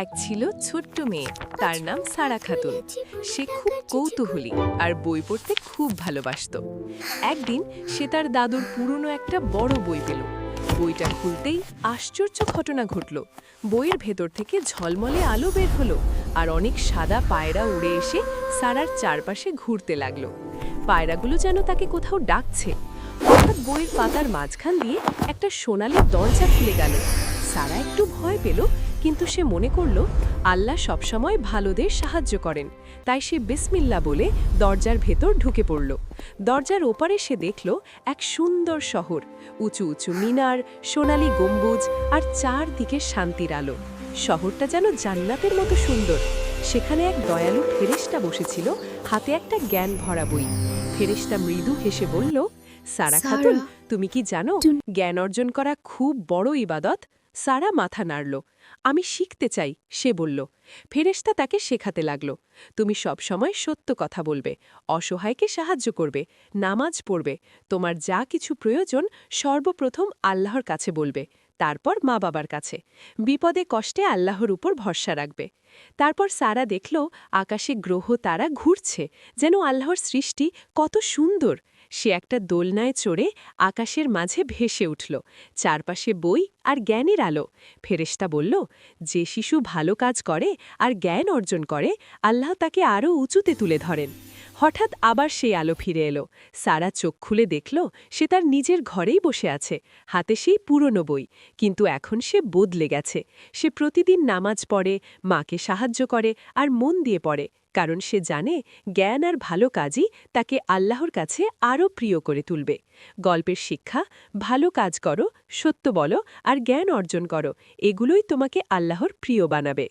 এক ছিল ছোট্ট মেয়ে, তার নাম সারা খাতুন। সে খুব কৌতূহলী আর বই পড়তে খুব ভালোবাসতো। একদিন সে তার দাদুর পুরনো একটা বড় বই পেল। বইটা খুলতেই আশ্চর্য ঘটনা ঘটল। বইয়ের ভেতর থেকে ঝলমলে আলো বের হলো আর অনেক সাদা পায়রা উড়ে এসে সারার চারপাশে ঘুরতে লাগলো। পায়রাগুলো যেন তাকে কোথাও ডাকছে। হঠাৎ বইয়ের পাতার মাঝখান দিয়ে একটা সোনালি দরজা খুলে গেল। সারা একটু ভয় পেল, কিন্তু সে মনে করল আল্লাহ সবসময় ভালোদের সাহায্য করেন। তাই সে বিসমিল্লাহ বলে দরজার ভেতর ঢুকে পড়ল। দরজার ওপারে সে দেখল এক সুন্দর শহর, উঁচু উঁচু মিনার, সোনালি গম্বুজ আর চারদিকে শান্তির আলো। শহরটা যেন জান্নাতের মতো সুন্দর। সেখানে এক দয়ালু ফেরেশতা বসেছিল, হাতে একটা জ্ঞান ভরা বই। ফেরেশতা মৃদু হেসে বলল, সারা খাতুন, তুমি কি জানো জ্ঞান অর্জন করা খুব বড় ইবাদত? সারা মাথা নাড়ল। আমি শিখতে চাই, সে বলল। ফেরেশতা তাকে শেখাতে লাগল। তুমি সবসময় সত্য কথা বলবে, অসহায়কে সাহায্য করবে, নামাজ পড়বে, তোমার যা কিছু প্রয়োজন সর্বপ্রথম আল্লাহর কাছে বলবে, তারপর মা বাবার কাছে। বিপদে কষ্টে আল্লাহর উপর ভরসা রাখবে। তারপর সারা দেখল আকাশে গ্রহ তারা ঘুরছে, যেন আল্লাহর সৃষ্টি কত সুন্দর। সে একটা দোলনায় চড়ে আকাশের মাঝে ভেসে উঠল। চারপাশে বই আর জ্ঞানের আলো। ফেরেশতা বলল, যে শিশু ভালো কাজ করে আর জ্ঞান অর্জন করে, আল্লাহ তাকে আরও উঁচুতে তুলে ধরেন। হঠাৎ আবার সেই আলো ফিরে এলো। সারা চোখ খুলে দেখল সে তার নিজের ঘরেই বসে আছে, হাতে সেই পুরনো বই। কিন্তু এখন সে বদলে গেছে। সে প্রতিদিন নামাজ পড়ে, মাকে সাহায্য করে আর মন দিয়ে পড়ে, কারণ সে জানে জ্ঞান আর ভালো কাজই তাকে আল্লাহর কাছে আরও প্রিয় করে তুলবে। গল্পের শিক্ষা, ভালো কাজ করো, সত্য বলো আর জ্ঞান অর্জন করো, এগুলোই তোমাকে আল্লাহর প্রিয় বানাবে।